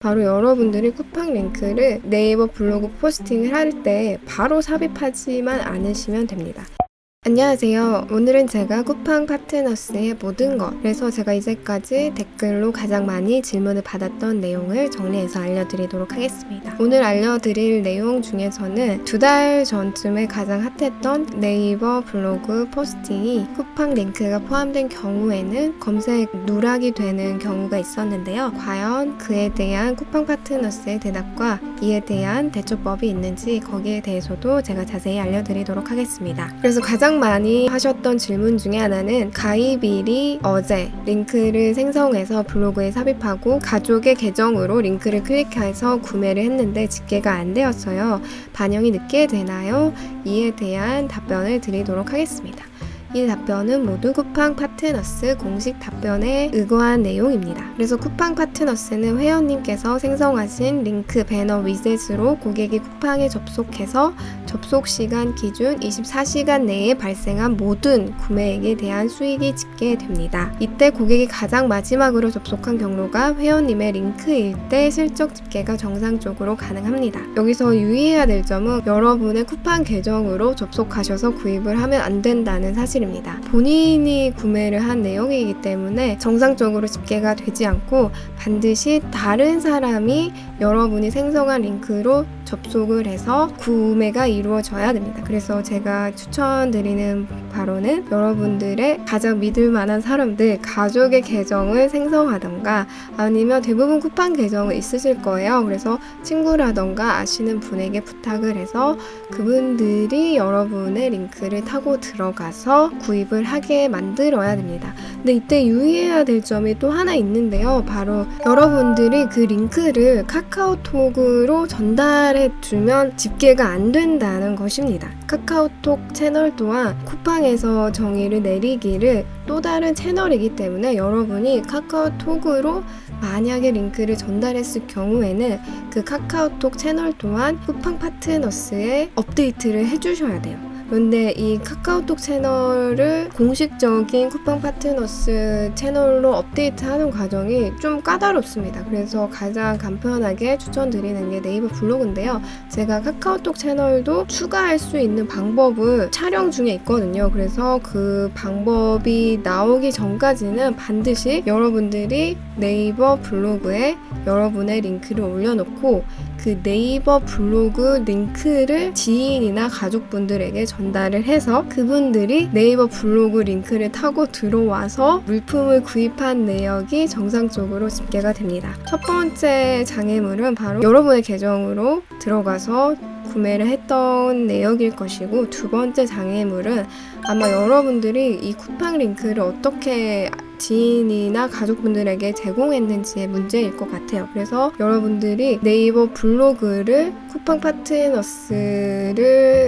바로 여러분들이 쿠팡 링크를 네이버 블로그 포스팅을 할 때 바로 삽입하지만 않으시면 됩니다. 안녕하세요. 오늘은 제가 쿠팡 파트너스의 모든 것, 그래서 제가 이제까지 댓글로 가장 많이 질문을 받았던 내용을 정리해서 알려드리도록 하겠습니다. 오늘 알려드릴 내용 중에서는 2달 전쯤에 가장 핫했던 네이버 블로그 포스팅이 쿠팡 링크가 포함된 경우에는 검색 누락이 되는 경우가 있었는데요. 과연 그에 대한 쿠팡 파트너스의 대답과 이에 대한 대처법이 있는지 거기에 대해서도 제가 자세히 알려드리도록 하겠습니다. 그래서 가장 많이 하셨던 질문 중에 하나는 가입일이 어제 링크를 생성해서 블로그에 삽입하고 가족의 계정으로 링크를 클릭해서 구매를 했는데 집계가 안 되었어요. 반영이 늦게 되나요? 이에 대한 답변을 드리도록 하겠습니다. 이 답변은 모두 쿠팡 파트너스 공식 답변에 의거한 내용입니다. 그래서 쿠팡 파트너스는 회원님께서 생성하신 링크 배너 위젯으로 고객이 쿠팡에 접속해서 접속 시간 기준 24시간 내에 발생한 모든 구매액에 대한 수익이 집계됩니다. 이때 고객이 가장 마지막으로 접속한 경로가 회원님의 링크일 때 실적 집계가 정상적으로 가능합니다. 여기서 유의해야 될 점은 여러분의 쿠팡 계정으로 접속하셔서 구입을 하면 안 된다는 사실입니다. 본인이 구매를 한 내용이기 때문에 정상적으로 집계가 되지 않고 반드시 다른 사람이 여러분이 생성한 링크로 접속을 해서 구매가 이루어져야 됩니다. 그래서 제가 추천드리는 바로는 여러분들의 가장 믿을 만한 사람들, 가족의 계정을 생성하던가 아니면 대부분 쿠팡 계정은 있으실 거예요. 그래서 친구라던가 아시는 분에게 부탁을 해서 그분들이 여러분의 링크를 타고 들어가서 구입을 하게 만들어야 됩니다. 근데 이때 유의해야 될 점이 또 하나 있는데요. 바로 여러분들이 그 링크를 카카오톡으로 전달해 주면 집계가 안 된다는 것입니다. 카카오톡 채널 또한 쿠팡에서 정의를 내리기를 또 다른 채널이기 때문에 여러분이 카카오톡으로 만약에 링크를 전달했을 경우에는 그 카카오톡 채널 또한 쿠팡 파트너스에 업데이트를 해주셔야 돼요. 그런데 이 카카오톡 채널을 공식적인 쿠팡 파트너스 채널로 업데이트하는 과정이 좀 까다롭습니다. 그래서 가장 간편하게 추천드리는 게 네이버 블로그인데요. 제가 카카오톡 채널도 추가할 수 있는 방법을 촬영 중에 있거든요. 그래서 그 방법이 나오기 전까지는 반드시 여러분들이 네이버 블로그에 여러분의 링크를 올려놓고 그 네이버 블로그 링크를 지인이나 가족분들에게 전달을 해서 그분들이 네이버 블로그 링크를 타고 들어와서 물품을 구입한 내역이 정상적으로 집계가 됩니다. 첫 번째 장애물은 바로 여러분의 계정으로 들어가서 구매를 했던 내역일 것이고, 두 번째 장애물은 아마 여러분들이 이 쿠팡 링크를 어떻게 지인이나 가족분들에게 제공했는지의 문제일 것 같아요. 그래서 여러분들이 네이버 블로그를 쿠팡 파트너스를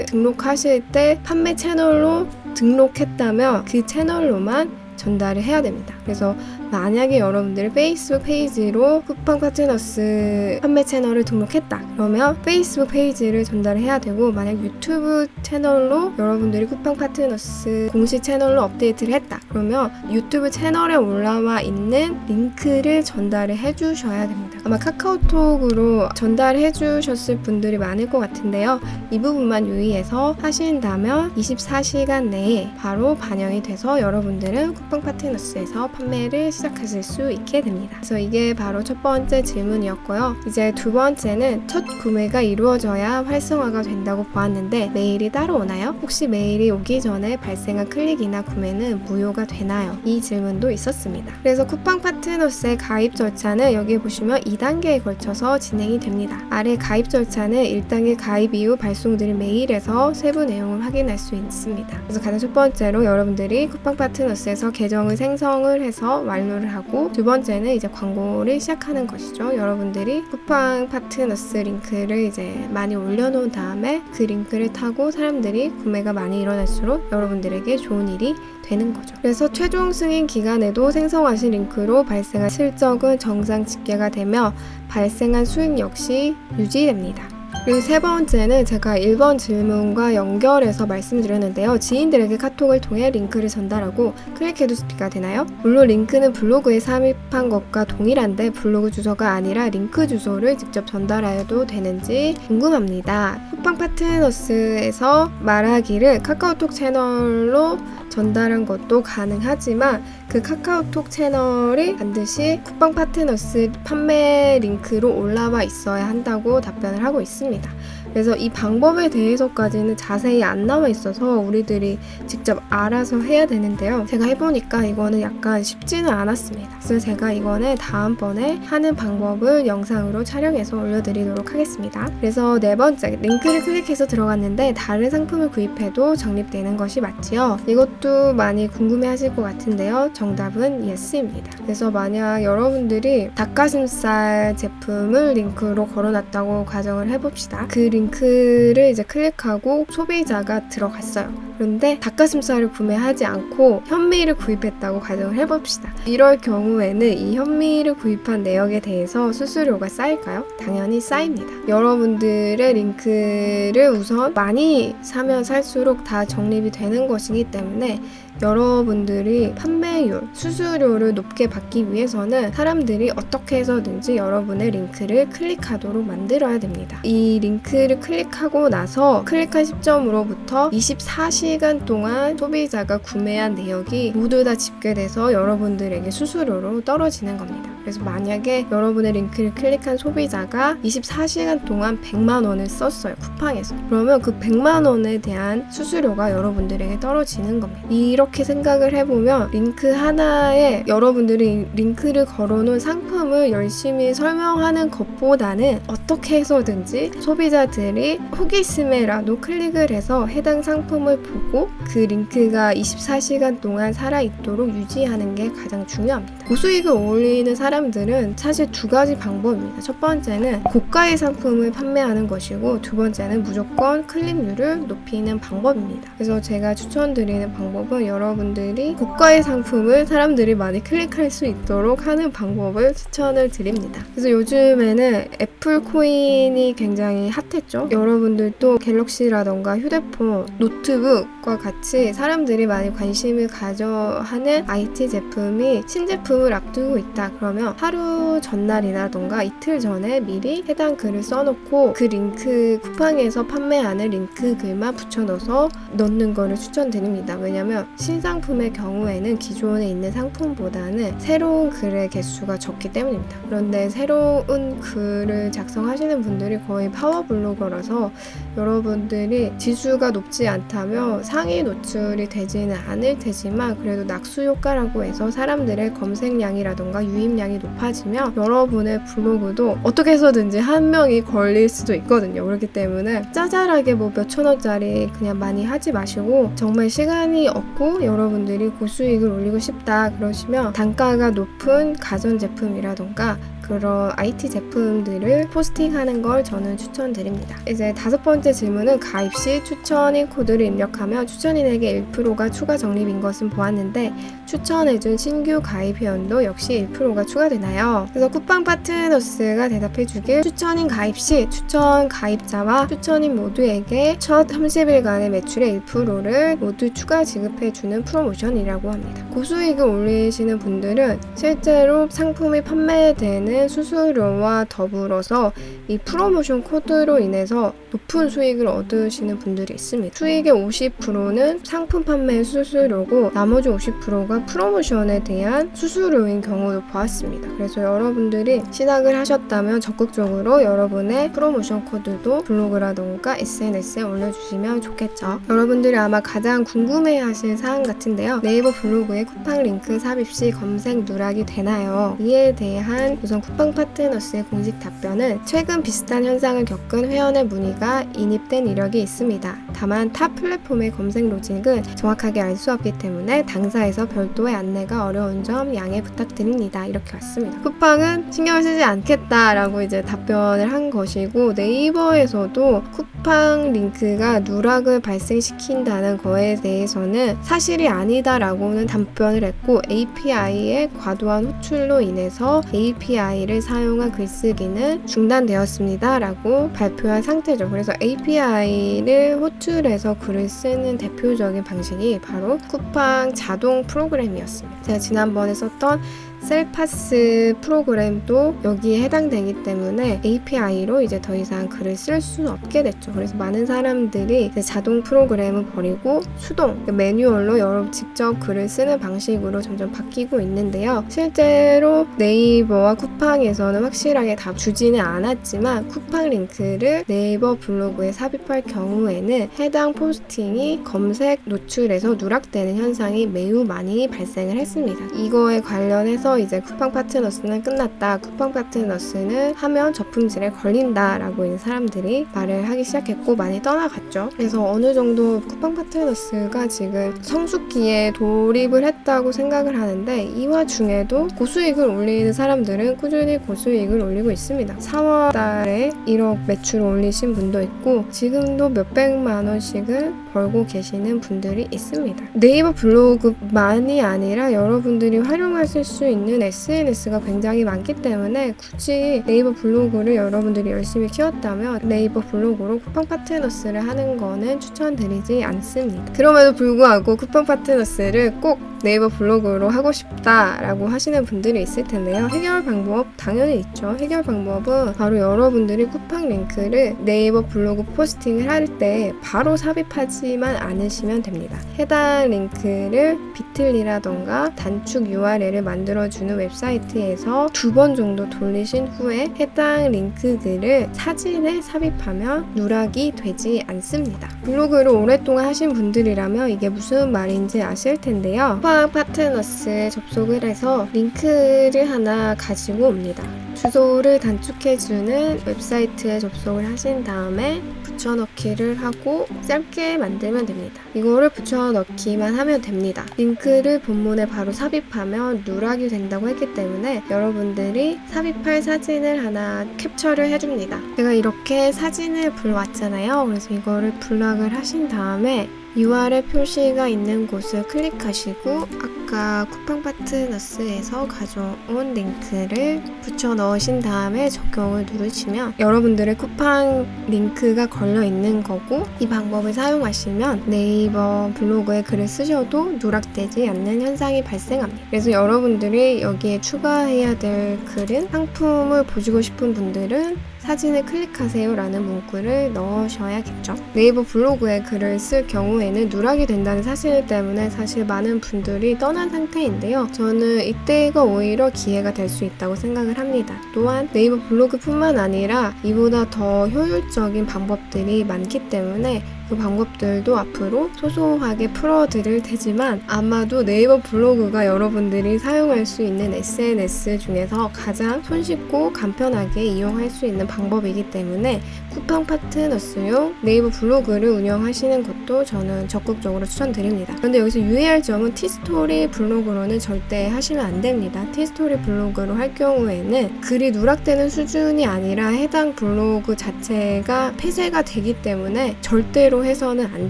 등록하실 때 판매 채널로 등록했다면 그 채널로만 전달을 해야 됩니다. 그래서 만약에 여러분들이 페이스북 페이지로 쿠팡 파트너스 판매 채널을 등록했다 그러면 페이스북 페이지를 전달해야 되고, 만약 유튜브 채널로 여러분들이 쿠팡 파트너스 공식 채널로 업데이트를 했다 그러면 유튜브 채널에 올라와 있는 링크를 전달을 해주셔야 됩니다. 아마 카카오톡으로 전달해 주셨을 분들이 많을 것 같은데요. 이 부분만 유의해서 하신다면 24시간 내에 바로 반영이 돼서 여러분들은 쿠팡 파트너스에서 판매를 시작하실 수 있게 됩니다. 그래서 이게 바로 첫 번째 질문이었고요. 이제 두 번째는 첫 구매가 이루어져야 활성화가 된다고 보았는데 메일이 따로 오나요? 혹시 메일이 오기 전에 발생한 클릭이나 구매는 무효가 되나요? 이 질문도 있었습니다. 그래서 쿠팡 파트너스의 가입 절차는 여기 보시면 2단계에 걸쳐서 진행이 됩니다. 아래 가입 절차는 1단계 가입 이후 발송드린 메일에서 세부 내용을 확인할 수 있습니다. 그래서 가장 첫 번째로 여러분들이 쿠팡 파트너스에서 계정을 생성을 해서 완료를 하고, 두 번째는 이제 광고를 시작하는 것이죠. 여러분들이 쿠팡 파트너스 링크를 이제 많이 올려놓은 다음에 그 링크를 타고 사람들이 구매가 많이 일어날수록 여러분들에게 좋은 일이 되는 거죠. 그래서 최종 승인 기간에도 생성하신 링크로 발생한 실적은 정상 집계가 되며 발생한 수익 역시 유지됩니다. 그리고 세 번째는 제가 1번 질문과 연결해서 말씀드렸는데요. 지인들에게 카톡을 통해 링크를 전달하고 클릭해도 스피가 되나요? 물론 링크는 블로그에 삽입한 것과 동일한데 블로그 주소가 아니라 링크 주소를 직접 전달해도 되는지 궁금합니다. 쿠팡 파트너스에서 말하기를 카카오톡 채널로 전달한 것도 가능하지만 그 카카오톡 채널이 반드시 쿠팡 파트너스 판매 링크로 올라와 있어야 한다고 답변을 하고 있습니다. 그래서 이 방법에 대해서까지는 자세히 안 나와 있어서 우리들이 직접 알아서 해야 되는데요. 제가 해보니까 이거는 약간 쉽지는 않았습니다. 그래서 제가 이거는 다음번에 하는 방법을 영상으로 촬영해서 올려드리도록 하겠습니다. 그래서 네 번째, 링크를 클릭해서 들어갔는데 다른 상품을 구입해도 적립되는 것이 맞지요? 이것도 많이 궁금해하실 것 같은데요. 정답은 yes입니다. 그래서 만약 여러분들이 닭가슴살 제품을 링크로 걸어놨다고 가정을 해봅시다. 그 링크를 이제 클릭하고 소비자가 들어갔어요. 그런데 닭가슴살을 구매하지 않고 현미를 구입했다고 가정을 해봅시다. 이럴 경우에는 이 현미를 구입한 내역에 대해서 수수료가 쌓일까요? 당연히 쌓입니다. 여러분들의 링크를 우선 많이 사면 살수록 다 적립이 되는 것이기 때문에 여러분들이 판매율, 수수료를 높게 받기 위해서는 사람들이 어떻게 해서든지 여러분의 링크를 클릭하도록 만들어야 됩니다. 이 링크를 클릭하고 나서 클릭한 시점으로부터 24시간 동안 소비자가 구매한 내역이 모두 다 집계돼서 여러분들에게 수수료로 떨어지는 겁니다. 그래서 만약에 여러분의 링크를 클릭한 소비자가 24시간 동안 100만 원을 썼어요. 쿠팡에서. 그러면 그 100만 원에 대한 수수료가 여러분들에게 떨어지는 겁니다. 이렇게 생각을 해보면 링크 하나에 여러분들이 링크를 걸어놓은 상품을 열심히 설명하는 것보다는 어떻게 해서든지 소비자들이 호기심에라도 클릭을 해서 해당 상품을 보고 그 링크가 24시간 동안 살아있도록 유지하는 게 가장 중요합니다. 고수익을 올리는 사람들은 사실 두 가지 방법입니다. 첫 번째는 고가의 상품을 판매하는 것이고 두 번째는 무조건 클릭률을 높이는 방법입니다. 그래서 제가 추천드리는 방법은 여러분들이 고가의 상품을 사람들이 많이 클릭할 수 있도록 하는 방법을 추천을 드립니다. 그래서 요즘에는 애플 코인이 굉장히 핫했죠. 여러분들도 갤럭시라던가 휴대폰, 노트북과 같이 사람들이 많이 관심을 가져하는 IT 제품이 신제품을 앞두고 있다. 그러면 하루 전날이라던가 이틀 전에 미리 해당 글을 써놓고 그 링크 쿠팡에서 판매하는 링크 글만 붙여넣어서 넣는 거를 추천드립니다. 왜냐면 신상품의 경우에는 기존에 있는 상품보다는 새로운 글의 개수가 적기 때문입니다. 그런데 새로운 글을 작성하시는 분들이 거의 파워블로거라서 여러분들이 지수가 높지 않다면 상위 노출이 되지는 않을 테지만 그래도 낙수 효과라고 해서 사람들의 검색량이라던가 유입량이 높아지면 여러분의 블로그도 어떻게 해서든지 한 명이 걸릴 수도 있거든요. 그렇기 때문에 짜잘하게 뭐 몇천 원짜리 그냥 많이 하지 마시고 정말 시간이 없고 여러분들이 고수익을 올리고 싶다 그러시면 단가가 높은 가전제품이라던가 그런 IT 제품들을 포스팅하는 걸 저는 추천드립니다. 이제 다섯 번째 질문은 가입 시 추천인 코드를 입력하면 추천인에게 1%가 추가 적립인 것은 보았는데 추천해준 신규 가입 회원도 역시 1%가 추가되나요? 그래서 쿠팡 파트너스가 대답해주길 추천인 가입 시 추천 가입자와 추천인 모두에게 첫 30일간의 매출의 1%를 모두 추가 지급해주는 프로모션이라고 합니다. 고수익을 올리시는 분들은 실제로 상품이 판매되는 수수료와 더불어서 이 프로모션 코드로 인해서 높은 수익을 얻으시는 분들이 있습니다. 수익의 50%는 상품 판매 수수료고 나머지 50%가 프로모션에 대한 수수료인 경우도 보았습니다. 그래서 여러분들이 시작을 하셨다면 적극적으로 여러분의 프로모션 코드도 블로그라던가 SNS에 올려주시면 좋겠죠. 여러분들이 아마 가장 궁금해하실 사항 같은데요. 네이버 블로그에 쿠팡 링크 삽입 시 검색 누락이 되나요? 이에 대한 우선 쿠팡 파트너스의 공식 답변은 최근 비슷한 현상을 겪은 회원의 문의가 인입된 이력이 있습니다. 다만 타 플랫폼의 검색 로직은 정확하게 알 수 없기 때문에 당사에서 별도의 안내가 어려운 점 양해 부탁드립니다. 이렇게 왔습니다. 쿠팡은 신경을 쓰지 않겠다라고 이제 답변을 한 것이고 네이버에서도 쿠팡 링크가 누락을 발생시킨다는 거에 대해서는 사실이 아니다라고는 답변을 했고 API의 과도한 호출로 인해서 API API를 사용한 글쓰기는 중단되었습니다 라고 발표한 상태죠. 그래서 API를 호출해서 글을 쓰는 대표적인 방식이 바로 쿠팡 자동 프로그램이었습니다. 제가 지난번에 썼던 셀파스 프로그램도 여기에 해당되기 때문에 API로 이제 더 이상 글을 쓸 수는 없게 됐죠. 그래서 많은 사람들이 이제 자동 프로그램을 버리고 수동, 매뉴얼로 여러 직접 글을 쓰는 방식으로 점점 바뀌고 있는데요. 실제로 네이버와 쿠팡에서는 확실하게 다 주지는 않았지만 쿠팡 링크를 네이버 블로그에 삽입할 경우에는 해당 포스팅이 검색 노출에서 누락되는 현상이 매우 많이 발생을 했습니다. 이거에 관련해서 이제 쿠팡 파트너스는 끝났다. 쿠팡 파트너스는 하면 저품질에 걸린다 라고 이제 사람들이 말을 하기 시작했고 많이 떠나갔죠. 그래서 어느 정도 쿠팡 파트너스가 지금 성숙기에 돌입을 했다고 생각을 하는데 이 와중에도 고수익을 올리는 사람들은 꾸준히 고수익을 올리고 있습니다. 4월 달에 1억 매출을 올리신 분도 있고 지금도 몇백만 원씩을 벌고 계시는 분들이 있습니다. 네이버 블로그만이 아니라 여러분들이 활용하실 수 있는 SNS가 굉장히 많기 때문에 굳이 네이버 블로그를 여러분들이 열심히 키웠다면 네이버 블로그로 쿠팡 파트너스를 하는 거는 추천드리지 않습니다. 그럼에도 불구하고 쿠팡 파트너스를 꼭 네이버 블로그로 하고 싶다라고 하시는 분들이 있을 텐데요. 해결 방법 당연히 있죠. 해결 방법은 바로 여러분들이 쿠팡 링크를 네이버 블로그 포스팅을 할 때 바로 삽입하지만 않으시면 됩니다. 해당 링크를 비틀리라던가 단축 URL을 만들어주는 웹사이트에서 2번 정도 돌리신 후에 해당 링크들을 사진에 삽입하면 누락이 되지 않습니다. 블로그를 오랫동안 하신 분들이라면 이게 무슨 말인지 아실 텐데요. 쿠팡 파트너스에 접속을 해서 링크를 하나 가지고 옵니다. 주소를 단축해주는 웹사이트에 접속을 하신 다음에 붙여넣기를 하고 짧게 만들면 됩니다. 이거를 붙여넣기만 하면 됩니다. 링크를 본문에 바로 삽입하면 누락이 된다고 했기 때문에 여러분들이 삽입할 사진을 하나 캡처를 해줍니다. 제가 이렇게 사진을 불러왔잖아요. 그래서 이거를 블락을 하신 다음에 URL 표시가 있는 곳을 클릭하시고 아까 쿠팡 파트너스에서 가져온 링크를 붙여 넣으신 다음에 적용을 누르시면 여러분들의 쿠팡 링크가 걸려 있는 거고 이 방법을 사용하시면 네이버 블로그에 글을 쓰셔도 누락되지 않는 현상이 발생합니다. 그래서 여러분들이 여기에 추가해야 될 글은 상품을 보시고 싶은 분들은 사진을 클릭하세요 라는 문구를 넣으셔야겠죠. 네이버 블로그에 글을 쓸 경우에는 누락이 된다는 사실 때문에 사실 많은 분들이 떠난 상태인데요. 저는 이때가 오히려 기회가 될 수 있다고 생각을 합니다. 또한 네이버 블로그뿐만 아니라 이보다 더 효율적인 방법들이 많기 때문에 그 방법들도 앞으로 소소하게 풀어드릴 테지만 아마도 네이버 블로그가 여러분들이 사용할 수 있는 SNS 중에서 가장 손쉽고 간편하게 이용할 수 있는 방법이기 때문에 쿠팡 파트너스용 네이버 블로그를 운영하시는 것도 저는 적극적으로 추천드립니다. 그런데 여기서 유의할 점은 티스토리 블로그로는 절대 하시면 안 됩니다. 티스토리 블로그로 할 경우에는 글이 누락되는 수준이 아니라 해당 블로그 자체가 폐쇄가 되기 때문에 절대로 해서는 안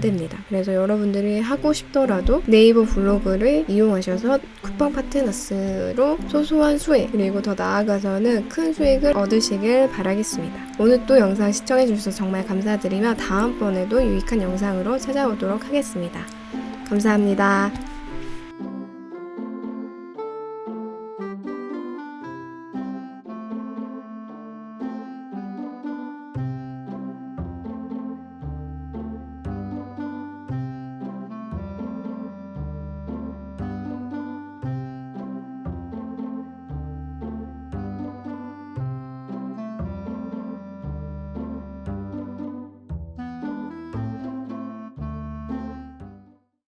됩니다. 그래서 여러분들이 하고 싶더라도 네이버 블로그를 이용하셔서 쿠팡 파트너스로 소소한 수익 그리고 더 나아가서는 큰 수익을 얻으시길 바라겠습니다. 오늘 또 영상 시청해주셔서 정말 감사드리며 다음번에도 유익한 영상으로 찾아오도록 하겠습니다. 감사합니다.